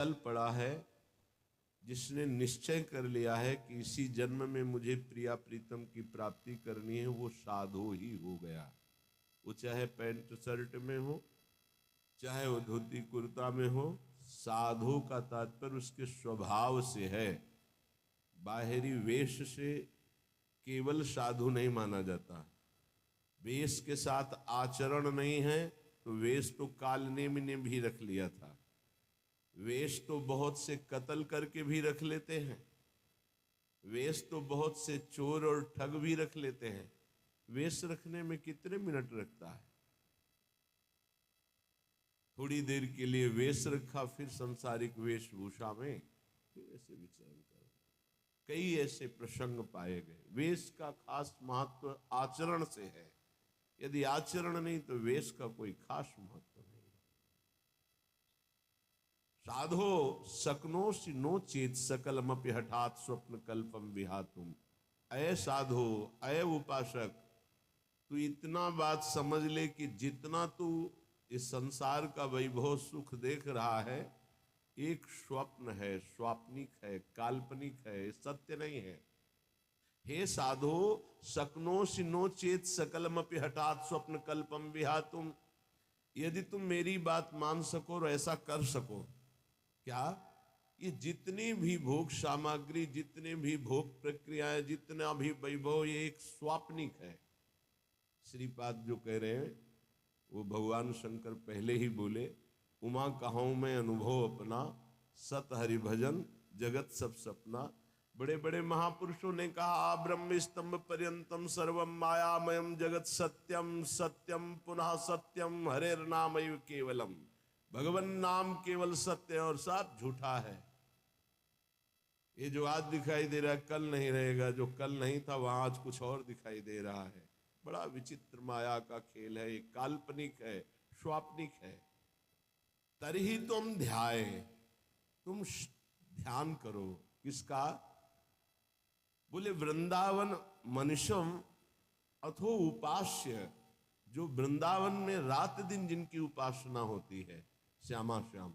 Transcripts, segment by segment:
चल पड़ा है, जिसने निश्चय कर लिया है कि इसी जन्म में मुझे प्रिया प्रीतम की प्राप्ति करनी है, वो साधु ही हो गया। वो चाहे पैंट शर्ट में हो, चाहे वो धोती कुर्ता में हो, साधु का तात्पर्य उसके स्वभाव से है। बाहरी वेश से केवल साधु नहीं माना जाता। वेश के साथ आचरण नहीं है तो वेश तो कालनेमि ने भी रख लिया था। वेश तो बहुत से कत्ल करके भी रख लेते हैं, वेश तो बहुत से चोर और ठग भी रख लेते हैं। वेश रखने में कितने मिनट लगता है? थोड़ी देर के लिए वेश रखा, फिर सांसारिक वेशभूषा में फिर ऐसे विचरण करो। कई ऐसे प्रसंग पाए गए। वेश का खास महत्व आचरण से है। यदि आचरण नहीं तो वेश का कोई खास महत्व नहीं। साधो सकनोसि नो चेत सकलमपि हठात स्वप्न कल्पम विहातुम। अय साधो, अय उपासक, तू इतना बात समझ ले कि जितना तू इस संसार का वैभव सुख देख रहा है, एक स्वप्न है, स्वाप्निक है, काल्पनिक है, सत्य नहीं है। हे साधो सकनोसि नो चेत सकलमपि हठात स्वप्न कल्पम विहातुम। यदि तुम मेरी बात मान सको और ऐसा कर सको, क्या ये जितनी भी भोग सामग्री, जितने भी भोग प्रक्रियाएं, जितना भी वैभव, ये एक स्वाप्निक है। श्रीपाद जो कह रहे हैं वो भगवान शंकर पहले ही बोले, उमा कहूँ मैं अनुभव अपना, सत हरि भजन जगत सब सपना। बड़े बड़े महापुरुषों ने कहा, आ ब्रह्म स्तंभ पर्यंतम सर्वम मायामयम जगत सत्यम सत्यम पुनः सत्यम हरेर नामैव केवलम। भगवान नाम केवल सत्य और सब झूठा है। ये जो आज दिखाई दे रहा है कल नहीं रहेगा, जो कल नहीं था वहां आज कुछ और दिखाई दे रहा है। बड़ा विचित्र माया का खेल है, ये काल्पनिक है, स्वाप्निक है। तरी तुम ध्याय, तुम ध्यान करो। किसका? बोले वृंदावन मनुष्यम अथो उपास्य, जो वृंदावन में रात दिन जिनकी उपासना होती है, श्यामा श्याम,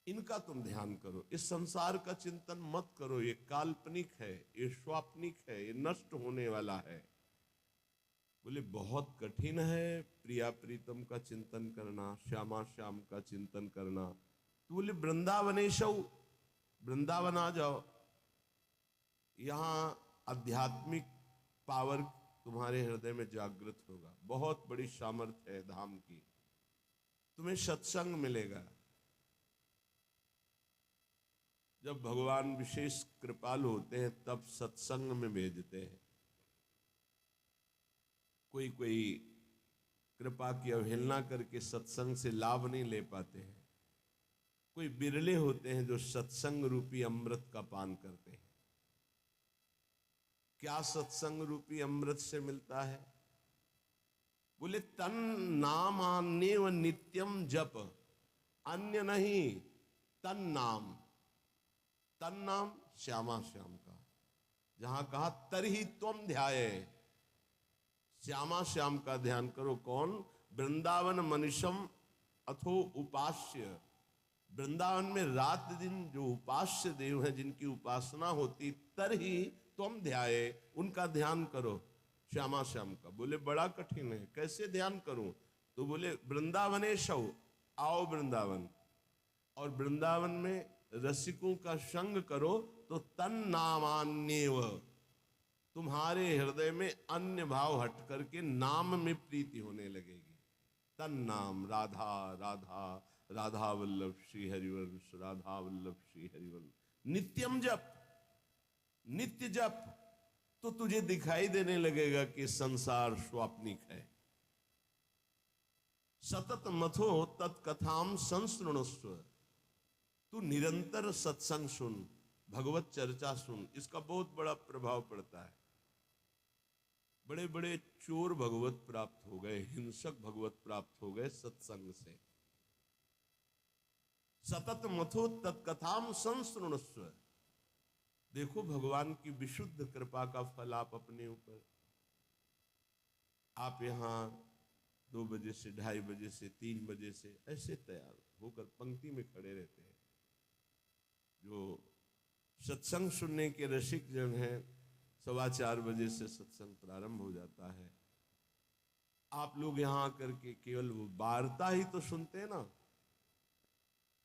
इनका तुम ध्यान करो। इस संसार का चिंतन मत करो, ये काल्पनिक है, ये स्वाप्निक है, ये नष्ट होने वाला है। बोले बहुत कठिन है प्रिया प्रीतम का चिंतन करना, श्यामा श्याम का चिंतन करना। तो बोले वृंदावनेशव, वृंदावन आ जाओ, यहां आध्यात्मिक पावर तुम्हारे हृदय में जागृत होगा। बहुत बड़ी सामर्थ्य है धाम की। तुम्हें सत्संग मिलेगा। जब भगवान विशेष कृपालु होते हैं तब सत्संग में भेजते हैं। कोई कोई कृपा की अवहेलना करके सत्संग से लाभ नहीं ले पाते हैं। कोई बिरले होते हैं जो सत्संग रूपी अमृत का पान करते हैं। क्या सत्संग रूपी अमृत से मिलता है? बोले तन नाम अन्य व नित्यम जप, अन्य नहीं, तन नाम। तन नाम श्यामा श्याम का। जहां कहा तरही तुम ध्याये, श्यामा श्याम का ध्यान करो। कौन? वृंदावन मनुष्यम अथो उपास्य, वृंदावन में रात दिन जो उपास्य देव हैं, जिनकी उपासना होती, तरही तुम ध्याये, उनका ध्यान करो, श्यामा श्याम का। बोले बड़ा कठिन है, कैसे ध्यान करूं? तो बोले वृंदावनेशव, आओ वृंदावन, और वृंदावन में रसिकों का संग करो तो तन नामान्यव, तुम्हारे हृदय में अन्य भाव हट करके नाम में प्रीति होने लगेगी। तन नाम, राधा राधा, राधा वल्लभ श्री हरिवंश, राधा वल्लभ श्री हरिवंश। नित्यम जप, नित्य जप, तो तुझे दिखाई देने लगेगा कि संसार स्वाप्निक है। सतत मथो तत्कथाम संसृणुस्व, तू निरंतर सत्संग सुन, भगवत चर्चा सुन। इसका बहुत बड़ा प्रभाव पड़ता है। बड़े बड़े चोर भगवत प्राप्त हो गए, हिंसक भगवत प्राप्त हो गए सत्संग से। सतत मथो तत्कथाम संसृणुस्व। देखो भगवान की विशुद्ध कृपा का फल आप अपने ऊपर। आप यहां 2 बजे से, 2:30 बजे से, 3 बजे से ऐसे तैयार होकर पंक्ति में खड़े रहते हैं। सत्संग सुनने के रसिक जन हैं, 4:15 बजे से सत्संग प्रारंभ हो जाता है। आप लोग यहाँ आकर के केवल वो वार्ता ही तो सुनते हैं ना,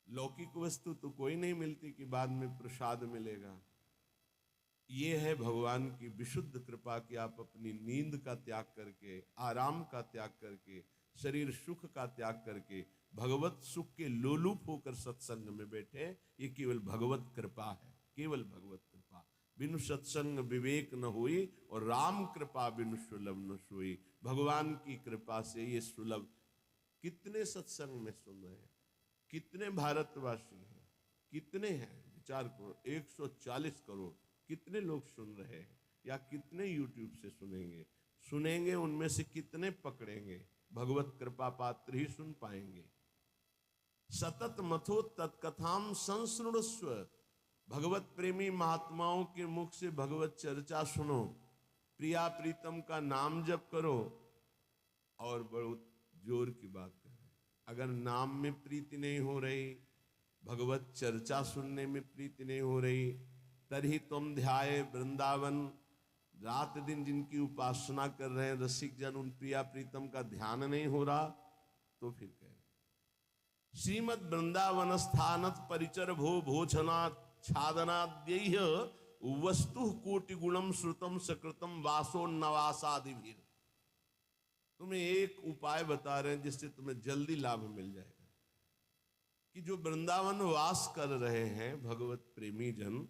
लौकिक वस्तु तो कोई नहीं मिलती कि बाद में प्रसाद मिलेगा। ये है भगवान की विशुद्ध कृपा कि आप अपनी नींद का त्याग करके, आराम का त्याग करके, शरीर सुख का त्याग करके भगवत सुख के लोलुप होकर सत्संग में बैठे। ये केवल भगवत कृपा है, केवल भगवत कृपा। बिनु सत्संग विवेक न हुई और राम कृपा बिनु सुलभ न सोई। भगवान की कृपा से ये सुलभ। कितने सत्संग में सुन रहे हैं, कितने भारतवासी हैं, कितने हैं, विचार करो। 140 करोड़ कितने लोग सुन रहे हैं, या कितने यूट्यूब से सुनेंगे, उनमें से कितने पकड़ेंगे, भगवत कृपा पात्र ही सुन पाएंगे। सतत मथो तत्कथाम संस्रुणस्व। भगवत प्रेमी महात्माओं के मुख से भगवत चर्चा सुनो, प्रिया प्रीतम का नाम जप करो। और बहुत जोर की बात करें, अगर नाम में प्रीति नहीं हो रही, भगवत चर्चा सुनने में प्रीति नहीं हो रही, तभी तुम ध्याये वृंदावन। रात दिन जिनकी उपासना कर रहे हैं रसिक जन, उन प्रिया प्रीतम का ध्यान नहीं हो रहा, तो फिर कह रहे श्रीमद वृंदावन स्थानत परिचर भो भोजना छादनाद्यैः वस्तु कोटि गुणम श्रुतम सकृतम वासो नवासादिभिर। तुम्हें एक उपाय बता रहे हैं जिससे तुम्हें जल्दी लाभ मिल जाएगा, कि जो वृंदावन वास कर रहे हैं भगवत प्रेमी जन,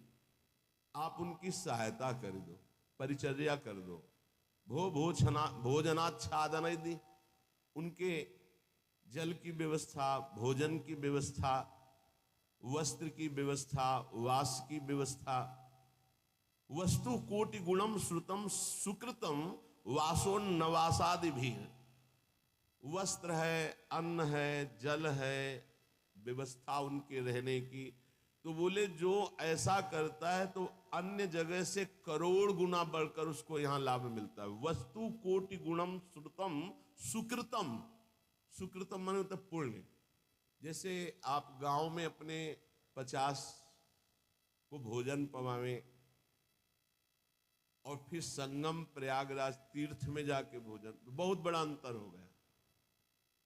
आप उनकी सहायता कर दो, परिचर्या कर दो। भोजनाच्छादन यदि, उनके जल की व्यवस्था, भोजन की व्यवस्था, वस्त्र की व्यवस्था, वास की व्यवस्था। वस्तु कोटि गुणम श्रुतम सुकृतम वासोन्नवासादि भी। वस्त्र है, अन्न है, जल है, व्यवस्था उनके रहने की। तो बोले जो ऐसा करता है तो अन्य जगह से करोड़ गुना बढ़कर उसको यहां लाभ मिलता है। वस्तु कोटि गुणम श्रुतम सुकृतम। सुकृतम माने होता है पुण्य। जैसे आप गांव में अपने 50 को भोजन पवावें और फिर संगम प्रयागराज तीर्थ में जाके भोजन, तो बहुत बड़ा अंतर हो गया।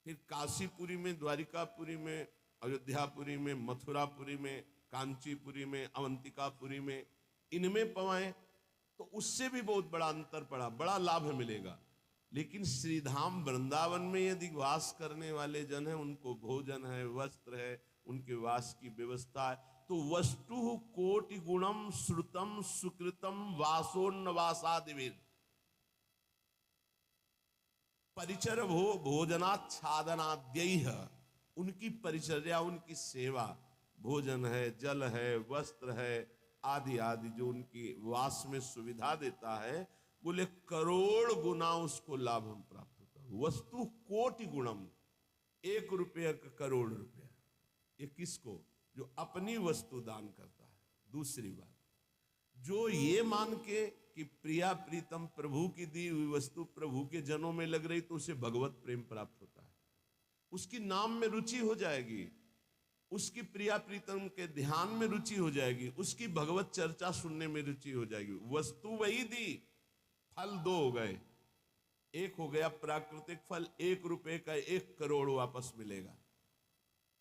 फिर काशीपुरी में, द्वारिकापुरी में, अयोध्यापुरी में, मथुरापुरी में, कांचीपुरी में, अवंतिकापुरी में, इनमें पवाएं तो उससे भी बहुत बड़ा अंतर पड़ा, बड़ा लाभ मिलेगा। लेकिन श्रीधाम वृंदावन में यदि वास करने वाले जन हैं, उनको भोजन है, वस्त्र है, उनके वास की व्यवस्था है, तो वस्तु कोटि गुणम श्रुतम सुकृतम वासोन्नवासादिभिर परिचर भोजनाच्छादनाद्यैः। उनकी परिचर्या, उनकी सेवा, भोजन है, जल है, वस्त्र है, आदि आदि जो उनकी वास में सुविधा देता है, बोले करोड़ गुना उसको लाभ हम प्राप्त होता है। वस्तु कोटि गुणम, 1 रुपया का करोड़ रुपया। ये किसको? जो अपनी वस्तु दान करता है। दूसरी बात, जो ये मान के कि प्रिया प्रीतम प्रभु की दी हुई वस्तु प्रभु के जनों में लग रही, तो उसे भगवत प्रेम प्राप्त होता है, उसकी नाम में रुचि हो जाएगी, उसकी प्रिया प्रीतम के ध्यान में रुचि हो जाएगी, उसकी भगवत चर्चा सुनने में रुचि हो जाएगी। वस्तु वही दी, फल 2 हो गए। एक हो गया प्राकृतिक फल, 1 रुपए का 1 करोड़ वापस मिलेगा,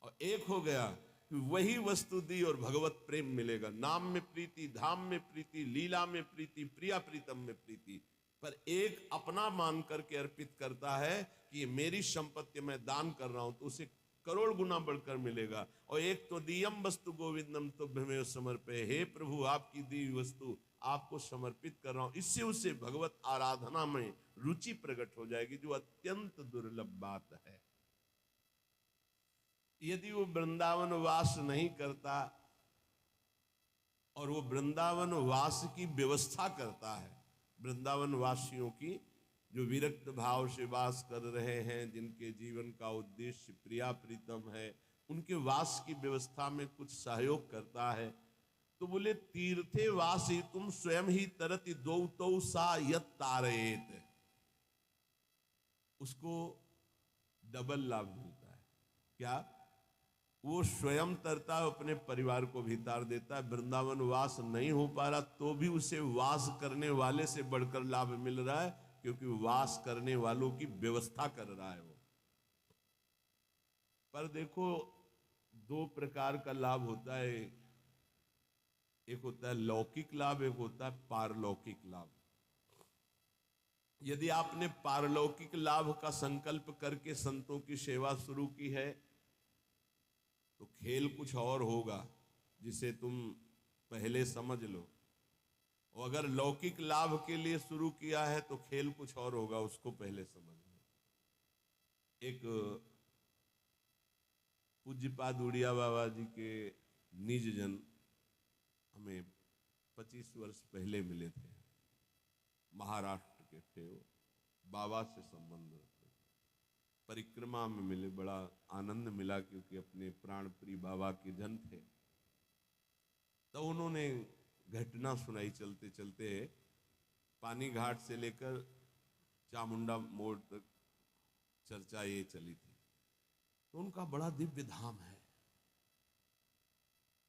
और एक हो गया वही वस्तु दी और भगवत प्रेम मिलेगा। नाम में प्रीति, धाम में प्रीति, लीला में प्रीति, प्रिया प्रीतम में प्रीति। पर एक अपना मान करके अर्पित करता है कि ये मेरी संपत्ति मैं दान कर रहा हूं, तो उसे करोड़ गुना बढ़कर मिलेगा। और एक तो दियम वस्तु गोविंदम तुभ्यमेव समर्पये, हे प्रभु आपकी दी वस्तु आपको समर्पित कर रहा हूं। इससे उसे भगवत आराधना में रुचि प्रकट हो जाएगी, जो अत्यंत दुर्लभ बात है। यदि वो वृंदावन वास नहीं करता और वो वृंदावन वास की व्यवस्था करता है, वृंदावन वासियों की जो विरक्त भाव से वास कर रहे हैं, जिनके जीवन का उद्देश्य प्रिया प्रीतम है, उनके वास की व्यवस्था में कुछ सहयोग करता है, तो बोले तीर्थे वासी तुम स्वयं ही तरति दौतौ सा यत तारयेत। उसको डबल लाभ मिलता है। क्या? वो स्वयं तरता है, अपने परिवार को भी तार देता है। वृंदावन वास नहीं हो पा रहा तो भी उसे वास करने वाले से बढ़कर लाभ मिल रहा है, क्योंकि वास करने वालों की व्यवस्था कर रहा है वो। पर देखो, दो प्रकार का लाभ होता है, एक होता है लौकिक लाभ, एक होता है पारलौकिक लाभ। यदि आपने पारलौकिक लाभ का संकल्प करके संतों की सेवा शुरू की है तो खेल कुछ और होगा, जिसे तुम पहले समझ लो। और अगर लौकिक लाभ के लिए शुरू किया है तो खेल कुछ और होगा, उसको पहले समझ लो। एक पूज्यपाद उड़िया बाबा जी के निज जन हमें 25 वर्ष पहले मिले थे, महाराष्ट्र के थे वो, बाबा से संबंध रखते, परिक्रमा में मिले, बड़ा आनंद मिला क्योंकि अपने प्राण प्रिय बाबा के जन थे। तो उन्होंने घटना सुनाई चलते चलते, पानी घाट से लेकर चामुंडा मोड़ तक चर्चा ये चली थी। तो उनका बड़ा दिव्य धाम है,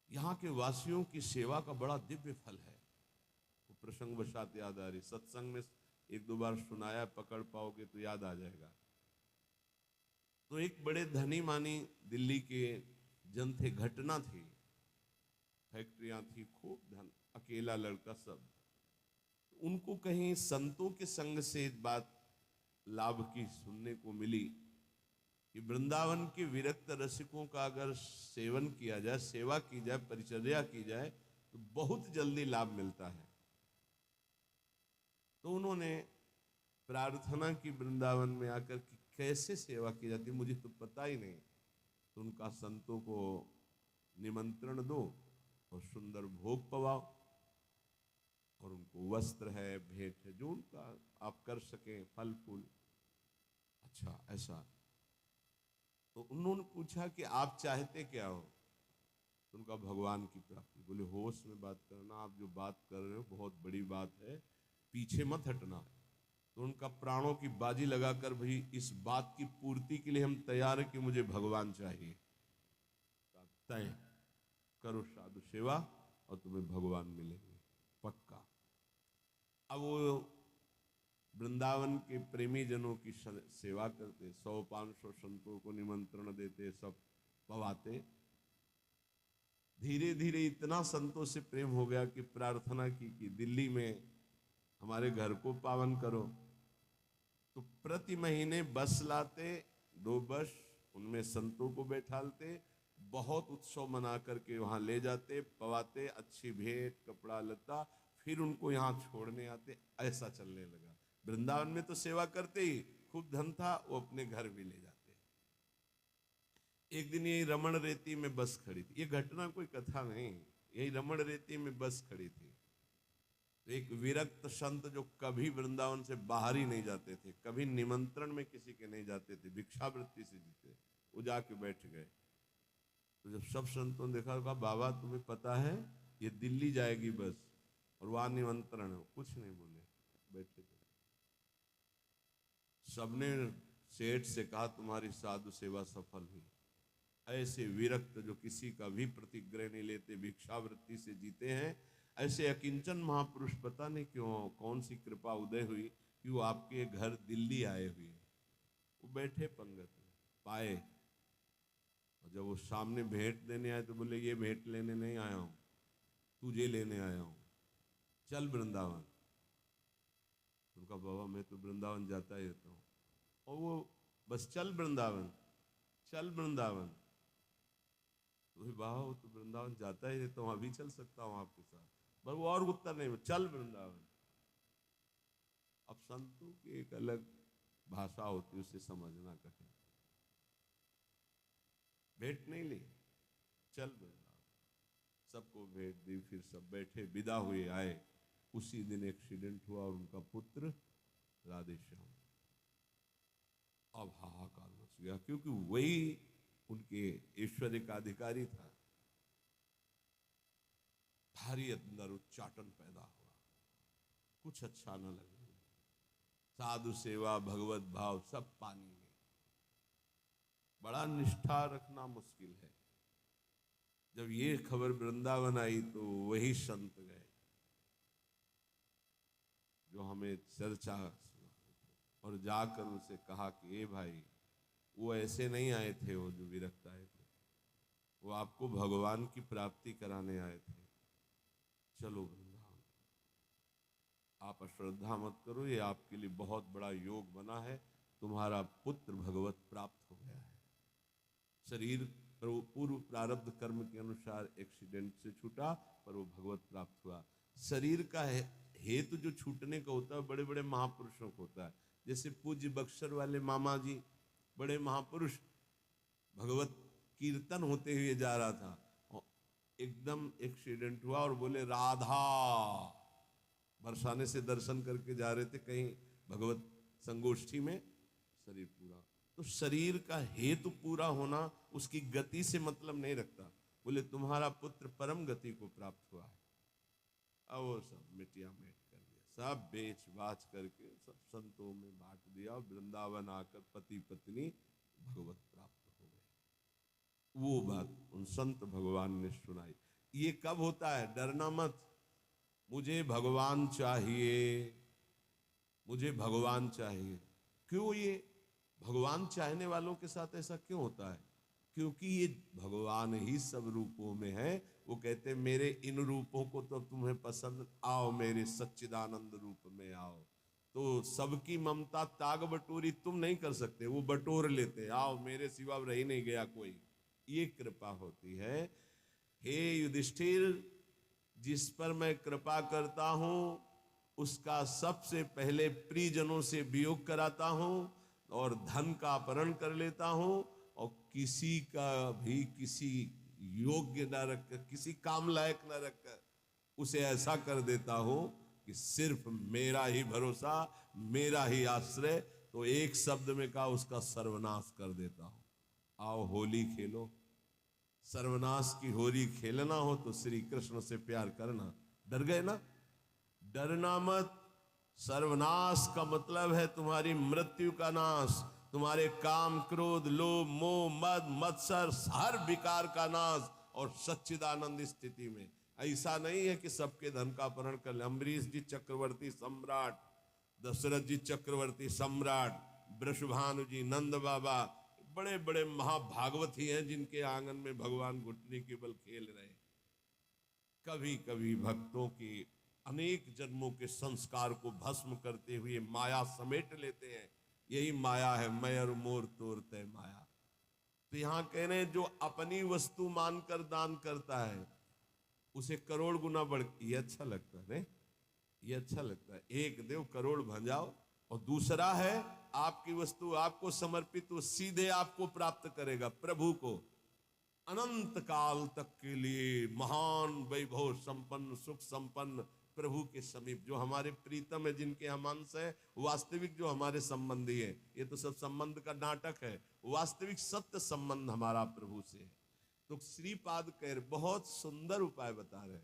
यहाँ के वासियों की सेवा का बड़ा दिव्य फल है। वो प्रसंग वशात याद आ रही, सत्संग में एक दो बार सुनाया, पकड़ पाओगे तो याद आ जाएगा। तो एक बड़े धनी मानी दिल्ली के जन थे, घटना थी, फैक्ट्रियां थी, खूब धन, अकेला लड़का सब। उनको कहीं संतों के संग से इस बात लाभ की सुनने को मिली कि वृंदावन के विरक्त रसिकों का अगर सेवन किया जाए, सेवा की जाए, परिचर्या की जाए तो बहुत जल्दी लाभ मिलता है। तो उन्होंने प्रार्थना की वृंदावन में आकर कि कैसे सेवा की जाती, मुझे तो पता ही नहीं। तो उनका संतों को निमंत्रण दो और सुंदर भोग पवाओ, और उनको वस्त्र है, भेंट है, जो उनका आप कर सकें, फल फूल। अच्छा, ऐसा। तो उन्होंने पूछा कि आप चाहते क्या हो? तो उनका भगवान की प्राप्ति। बोले होश में बात करना, आप जो बात कर रहे हो बहुत बड़ी बात है, पीछे मत हटना। तो उनका प्राणों की बाजी लगाकर, भाई इस बात की पूर्ति के लिए हम तैयार हैं कि मुझे भगवान चाहिए, तय करो साधु सेवा और तुम्हें भगवान मिलेंगे पक्का। अब वो वृंदावन के प्रेमी जनों की सेवा करते, 100-500 संतों को निमंत्रण देते, सब पवाते। धीरे धीरे इतना संतों से प्रेम हो गया कि प्रार्थना की कि दिल्ली में हमारे घर को पावन करो। तो प्रति महीने बस लाते, 2 बस, उनमें संतों को बैठालते, बहुत उत्सव मना करके वहां ले जाते, पवाते, अच्छी भेंट, कपड़ा लता, फिर उनको यहाँ छोड़ने आते। ऐसा चलने लगा। वृंदावन में तो सेवा करते ही खूब धन था, वो अपने घर भी ले जाते। एक दिन यही रमण रेती में बस खड़ी थी, ये घटना कोई कथा नहीं, यही रमण रेती में बस खड़ी थी। एक विरक्त संत जो कभी वृंदावन से बाहर ही नहीं जाते थे, कभी निमंत्रण में किसी के नहीं जाते थे, भिक्षावृत्ति से जीते, वो जाके बैठ गए। तो जब सब संतों ने देखा, कहा बाबा तुम्हें पता है ये दिल्ली जाएगी बस और वहां निमंत्रण है? कुछ नहीं बोले, बैठे थे। सबने सेठ से कहा तुम्हारी साधु सेवा सफल हुई। ऐसे विरक्त जो किसी का भी प्रतिग्रह नहीं लेते, भिक्षावृत्ति से जीते हैं, ऐसे अकिंचन महापुरुष पता नहीं क्यों, कौन सी कृपा उदय हुई कि वो आपके घर दिल्ली आए हुए। वो बैठे पंगत में, पाए, और जब वो सामने भेंट देने आए तो बोले ये भेंट लेने नहीं आया हूं, तुझे लेने आया हूं, चल वृंदावन। उनका बाबा मैं तो वृंदावन जाता ही रहता हूँ। और वो बस चल वृंदावन, चल वृंदावन। तो बाबा वो तो वृंदावन जाता ही रहता हूँ, अभी चल सकता हूँ आपके साथ। पर वो और उत्तर नहीं, चल वृंदावन। अब संतों की एक अलग भाषा होती, उसे समझना कठिन। भेंट नहीं ली, चल वृंदावन, सबको भेंट दी, फिर सब बैठे, विदा हुए, आए। उसी दिन एक्सीडेंट हुआ और उनका पुत्र राधेश्याम। अब हाहाकार मच गया, क्योंकि वही उनके ऐश्वर्य का अधिकारी था। भारी अंदर उच्चाटन पैदा हुआ, कुछ अच्छा न लगे। साधु सेवा, भगवत भाव सब पानी में। बड़ा निष्ठा रखना मुश्किल है। जब ये खबर वृंदावन आई तो वही संत गए जो हमें चर्चा, और जाकर उसे कहा कि ए भाई, वो ऐसे नहीं आए थे, वो जो विरक्त आए थे, वो आपको भगवान की प्राप्ति कराने आए थे। चलो वृंदावन, आप अश्रद्धा मत करो, ये आपके लिए बहुत बड़ा योग बना है, तुम्हारा पुत्र भगवत प्राप्त हो गया है। शरीर पूर्व प्रारब्ध कर्म के अनुसार एक्सीडेंट से छूटा, पर वो भगवत प्राप्त हुआ। शरीर का हेतु जो छूटने का होता है बड़े बड़े महापुरुषों को होता है। जैसे पूज्य बक्सर वाले मामा जी, बड़े महापुरुष, भगवत कीर्तन होते हुए जा रहा था और एकदम एक्सीडेंट हुआ और बोले राधा, बरसाने से दर्शन करके जा रहे थे कहीं भगवत संगोष्ठी में, शरीर पूरा। तो शरीर का हेतु पूरा होना उसकी गति से मतलब नहीं रखता। बोले तुम्हारा पुत्र परम गति को प्राप्त हुआ है। अब वो सब मिटिया मेट कर दिया, सब बेच बाच करके सब संतों में बांट दिया, और वृंदावन आकर पति पत्नी भगवत प्राप्त हो गए। वो बात उन संत भगवान ने सुनाई। ये कब होता है? डरना मत, मुझे भगवान चाहिए, मुझे भगवान चाहिए। क्यों? ये भगवान चाहने वालों के साथ ऐसा क्यों होता है? क्योंकि ये भगवान ही सब रूपों में है। वो कहते हैं मेरे इन रूपों को तो तुम्हें पसंद, आओ मेरे सच्चिदानंद रूप में आओ। तो सबकी ममता ताग बटोरी तुम नहीं कर सकते, वो बटोर लेते, आओ मेरे सिवा रह नहीं गया कोई। ये कृपा होती है। हे युधिष्ठिर, जिस पर मैं कृपा करता हूं उसका सबसे पहले प्रियजनों से वियोग कराता हूं और धन का अपहरण कर लेता हूं, और किसी का भी किसी योग्य न रखकर, किसी काम लायक न रखकर उसे ऐसा कर देता हूं कि सिर्फ मेरा ही भरोसा, मेरा ही आश्रय। तो एक शब्द में कहा, उसका सर्वनाश कर देता हूं। आओ होली खेलो। सर्वनाश की होली खेलना हो तो श्री कृष्ण से प्यार करना। डर गए ना? डरना मत। सर्वनाश का मतलब है तुम्हारी मृत्यु का नाश, तुम्हारे काम क्रोध लोभ मोह मद मत्सर हर विकार का नाश, और सच्चिदानंद स्थिति में। ऐसा नहीं है कि सबके धन का अपहरण कर ले। अम्बरीश जी चक्रवर्ती सम्राट, दशरथ जी चक्रवर्ती सम्राट, वृषभानु जी, नंद बाबा, बड़े बड़े महाभागवत ही हैं जिनके आंगन में भगवान घुटने के बल खेल रहे। कभी कभी भक्तों की अनेक जन्मों के संस्कार को भस्म करते हुए माया समेट लेते हैं। यही माया है, मैं और मोर तोड़ते माया। तो यहां कह रहे हैं जो अपनी वस्तु मानकर दान करता है उसे करोड़ गुना बढ़, ये अच्छा लगता है, ये अच्छा लगता है। एक देव करोड़ भंजाओ, और दूसरा है आपकी वस्तु आपको समर्पित, वो सीधे आपको प्राप्त करेगा प्रभु को। अनंत काल तक के लिए महान वैभव संपन्न सुख संपन्न प्रभु के समीप, जो हमारे प्रीतम है, जिनके हम अंश है, वास्तविक जो हमारे संबंधी है। ये तो सब संबंध का नाटक है, वास्तविक सत्य संबंध हमारा प्रभु से है। तो श्रीपाद कह रहे, बहुत सुंदर उपाय बता रहे,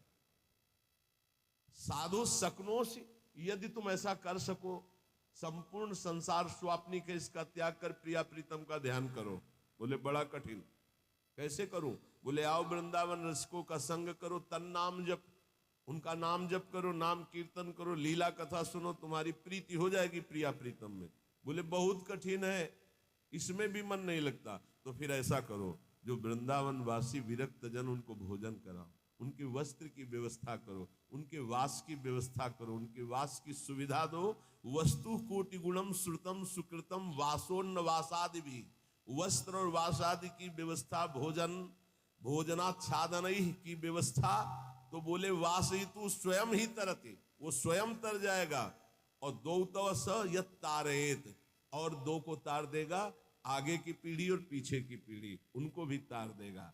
साधु सकनो से, यदि तुम ऐसा कर सको, संपूर्ण संसार स्वाप्निक है, इसका त्याग कर प्रिया प्रीतम का ध्यान करो। बोले बड़ा कठिन, कैसे करूं? बोले आओ वृंदावन रसिकों का संग करो, तन नाम जप, उनका नाम जप करो, नाम कीर्तन करो, लीला कथा सुनो, तुम्हारी प्रीति हो जाएगी प्रिया प्रीतम में। बोले बहुत कठिन है, इसमें भी मन नहीं लगता। तो फिर ऐसा करो, जो वृंदावन वासी विरक्त जन, उनको भोजन कराओ, उनके वस्त्र की व्यवस्था करो, उनके वास की व्यवस्था करो, उनके वास की सुविधा दो। वस्तु कोटि गुणम श्रुतम सुकृतम वासोन्न वासादि भी, वस्त्र और वास आदि की व्यवस्था, भोजन भोजनाच्छादन की व्यवस्था। तो बोले वास ही तू स्वयं ही तरते, वो स्वयं तर जाएगा। और दो तव स यत तारेत, और दो को तार देगा, आगे की पीढ़ी और पीछे की पीढ़ी, उनको भी तार देगा।